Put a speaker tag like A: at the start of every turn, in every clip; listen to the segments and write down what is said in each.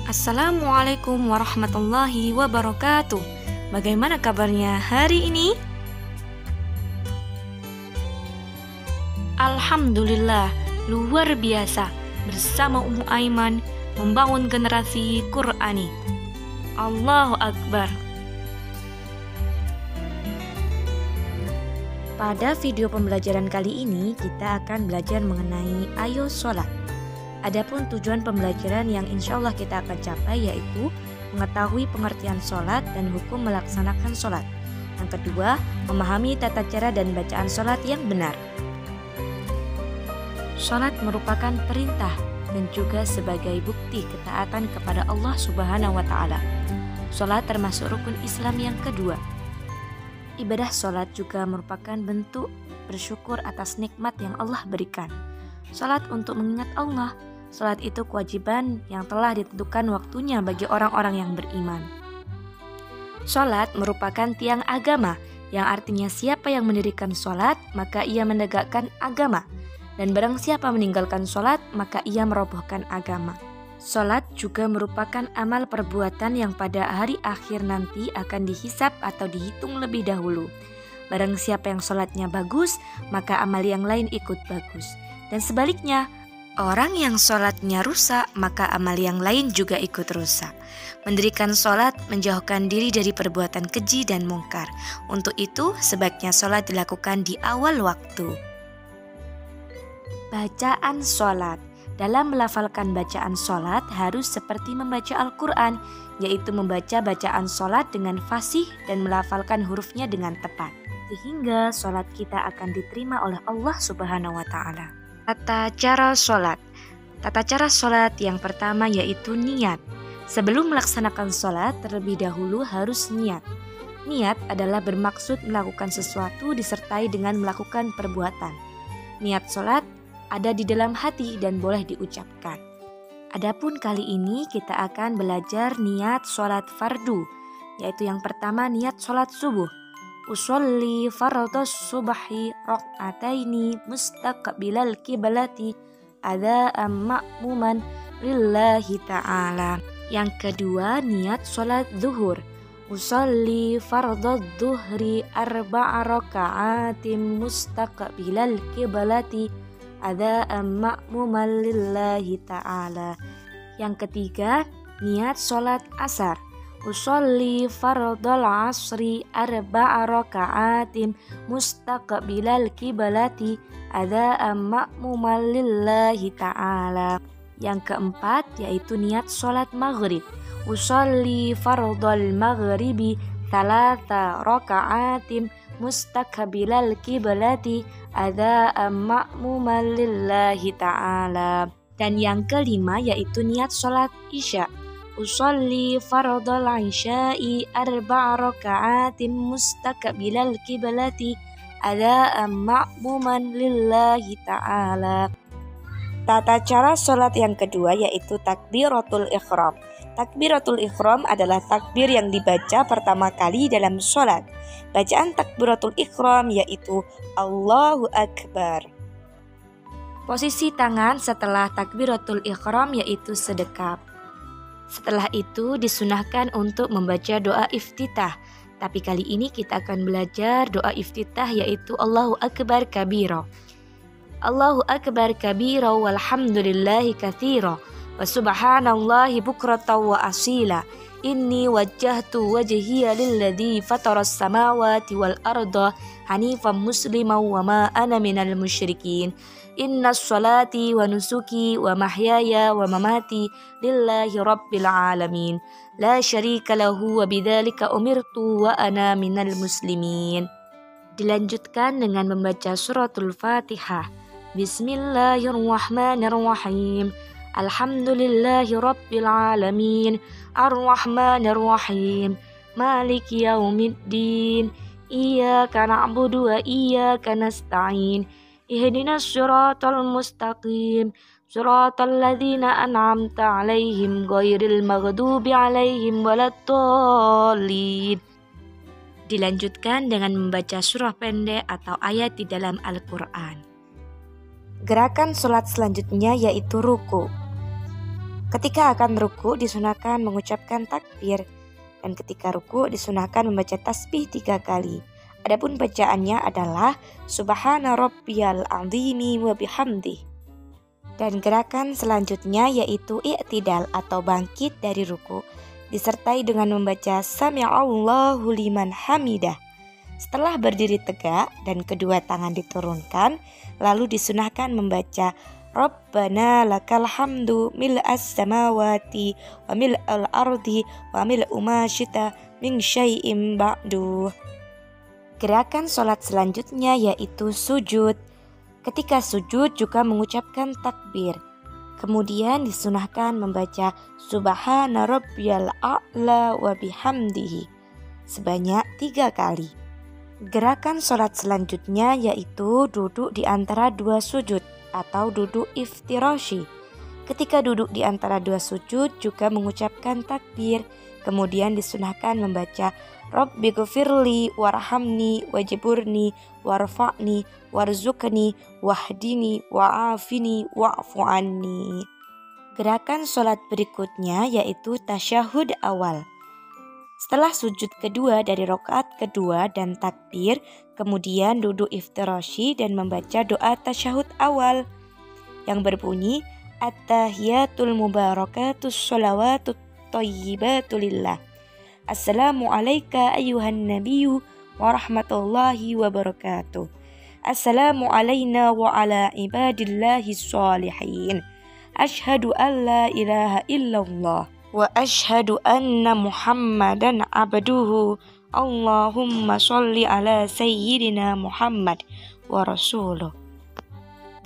A: Assalamualaikum warahmatullahi wabarakatuh. Bagaimana kabarnya hari ini? Alhamdulillah, luar biasa. Bersama Ummu Aiman membangun generasi Qur'ani. Allahu Akbar. Pada video pembelajaran kali ini kita akan belajar mengenai ayo sholat. Adapun tujuan pembelajaran yang insya Allah kita akan capai yaitu mengetahui pengertian sholat dan hukum melaksanakan sholat. Yang kedua, memahami tata cara dan bacaan sholat yang benar. Sholat merupakan perintah dan juga sebagai bukti ketaatan kepada Allah Subhanahu wa Ta'ala. Sholat termasuk rukun Islam yang kedua. Ibadah sholat juga merupakan bentuk bersyukur atas nikmat yang Allah berikan. Sholat untuk mengingat Allah. Sholat itu kewajiban yang telah ditentukan waktunya bagi orang-orang yang beriman. Sholat merupakan tiang agama, yang artinya siapa yang mendirikan sholat, maka ia menegakkan agama. Dan barang siapa meninggalkan sholat, maka ia merobohkan agama. Sholat juga merupakan amal perbuatan yang pada hari akhir nanti akan dihisap atau dihitung lebih dahulu. Barang siapa yang sholatnya bagus, maka amal yang lain ikut bagus. Dan sebaliknya, orang yang sholatnya rusak, maka amal yang lain juga ikut rusak. Mendirikan sholat menjauhkan diri dari perbuatan keji dan mungkar. Untuk itu, sebaiknya sholat dilakukan di awal waktu. Bacaan sholat. Dalam melafalkan bacaan sholat harus seperti membaca Al-Quran, yaitu membaca bacaan sholat dengan fasih dan melafalkan hurufnya dengan tepat. Sehingga sholat kita akan diterima oleh Allah Subhanahu wa Ta'ala. Tata cara sholat. Tata cara sholat yang pertama yaitu niat. Sebelum melaksanakan sholat, terlebih dahulu harus niat. Niat adalah bermaksud melakukan sesuatu disertai dengan melakukan perbuatan. Niat sholat ada di dalam hati dan boleh diucapkan. Adapun kali ini kita akan belajar niat sholat fardu, yaitu yang pertama niat sholat subuh. Usolli fardhas subhi rak'ataini mustaqbilal qiblati adaan ma'muman lillahi ta'ala. Yang kedua niat sholat zuhur. Usolli fardhadz zuhri arba'a raka'atin mustaqbilal qiblati adaan ma'muman lillahi ta'ala. Yang ketiga niat sholat asar. Usolli fardhal asri arba'a raka'atin mustaqbilal qiblati adaan ma'muman lillahi ta'ala. Yang keempat yaitu niat sholat maghrib. Usolli fardhal maghribi thalatha raka'atin mustaqbilal qiblati adaan ma'muman lillahi ta'ala. Dan yang kelima yaitu niat sholat isya. Usolli fardhal isya'i arba'a raka'atin mustaqbilal qiblati adaan ma'muman lillahi ta'ala. Tata cara sholat yang kedua yaitu takbiratul ihram. Takbiratul ihram adalah takbir yang dibaca pertama kali dalam sholat. Bacaan takbiratul ihram yaitu Allahu Akbar. Posisi tangan setelah takbiratul ihram yaitu sedekap. Setelah itu disunahkan untuk membaca doa iftitah. Tapi kali ini kita akan belajar doa iftitah yaitu Allahu Akbar kabira. Allahu Akbar kabira walhamdulillahi katsira wa subhanallahi bukratan wa asila. Inni wajjahtu wajhiya lilladzi fataras samawati wal arda hanifan musliman wa ma ana minal musyrikin. Inna sholati wa nusuki wa mahyaya wa mamati lillahi rabbil alamin. La syarika lahu wa bidzalika umirtu wa ana minal muslimin. Dilanjutkan dengan membaca suratul Fatihah. Bismillahirrahmanirrahim. Alhamdulillahi rabbil alamin. Ar-Rahmanir-Rahim. Maliki yaumiddin. Iyyaka na'budu wa iyyaka nasta'in. Ihdinas siratal mustaqim. Siratal ladzina an'amta 'alaihim ghairil maghdubi 'alaihim waladdallin. Dilanjutkan dengan membaca surah pendek atau ayat di dalam Al-Quran. Gerakan sholat selanjutnya yaitu ruku. Ketika akan ruku disunahkan mengucapkan takbir, dan ketika ruku disunahkan membaca tasbih 3 kali. Adapun bacaannya adalah Subhana rabbiyal azimi wa bihamdih. Dan gerakan selanjutnya yaitu i'tidal atau bangkit dari ruku, disertai dengan membaca Sami'allahu liman hamidah. Setelah berdiri tegak dan kedua tangan diturunkan, lalu disunahkan membaca Rabbana lakal hamdu mil'as samawati wa mil'al ardi wa mil'u ma syita min syai'im ba'du. Gerakan sholat selanjutnya yaitu sujud. Ketika sujud juga mengucapkan takbir. Kemudian disunahkan membaca Subhana rabbiyal a'la wa bihamdihi sebanyak 3 kali. Gerakan sholat selanjutnya yaitu duduk di antara 2 sujud atau duduk iftirashi. Ketika duduk di antara 2 sujud juga mengucapkan takbir. Kemudian disunahkan membaca Rabbighfirli warhamni wajburni warfa'ni warzuqni wahdini wa'afini wa'fu anni. Gerakan sholat berikutnya yaitu tasyahud awal. Setelah sujud kedua dari rakaat kedua dan takbir, kemudian duduk iftirashi dan membaca doa tasyahud awal yang berbunyi At-tahiyatul mubarakatus sholawatut thayyibatu lillah. Assalamu alayka ayyuhan nabiyyu wa rahmatullahi wa barakatuh. Assalamu alayna wa ala ibadillahi sholihin. Ashhadu an la ilaha illallah wa ashhadu anna Muhammadan abduhu. Allahumma sholli ala sayyidina Muhammad wa rasuluh.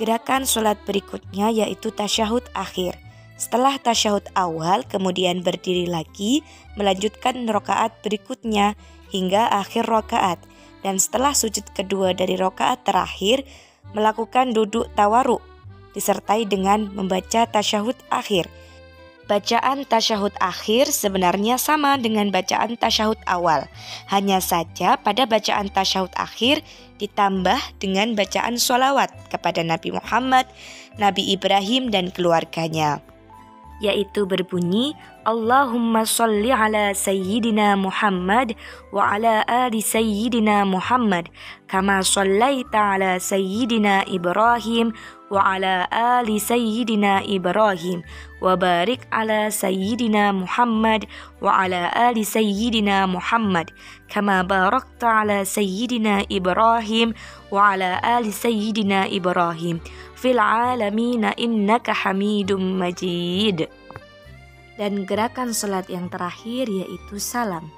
A: Gerakan sholat berikutnya yaitu tasyahud akhir. Setelah tasyahud awal kemudian berdiri lagi melanjutkan rakaat berikutnya hingga akhir rakaat. Dan setelah sujud kedua dari rakaat terakhir melakukan duduk tawaruk disertai dengan membaca tasyahud akhir. Bacaan tasyahud akhir sebenarnya sama dengan bacaan tasyahud awal. Hanya saja pada bacaan tasyahud akhir ditambah dengan bacaan sholawat kepada Nabi Muhammad, Nabi Ibrahim dan keluarganya. Yaitu berbunyi Allahumma sholli ala sayyidina Muhammad wa ala ali sayyidina Muhammad kama shollaita ala sayyidina Ibrahim wa ala ali sayyidina Ibrahim wa barik ala sayyidina Muhammad wa ala ali sayyidina Muhammad kama barakta ala sayyidina Ibrahim wa ala ali sayyidina Ibrahim fil alamina innaka hamidum majid. Dan gerakan sholat yang terakhir yaitu salam.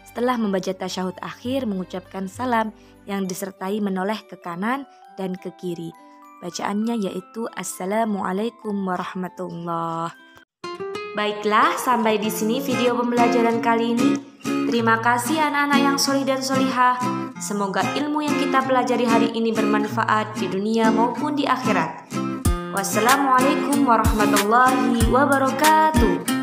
A: Setelah membaca tasyahud akhir mengucapkan salam yang disertai menoleh ke kanan dan ke kiri. Bacaannya yaitu Assalamualaikum warahmatullah. Baiklah, sampai di sini video pembelajaran kali ini. Terima kasih anak-anak yang solih dan solihah. Semoga ilmu yang kita pelajari hari ini bermanfaat di dunia maupun di akhirat. Wassalamualaikum warahmatullahi wabarakatuh.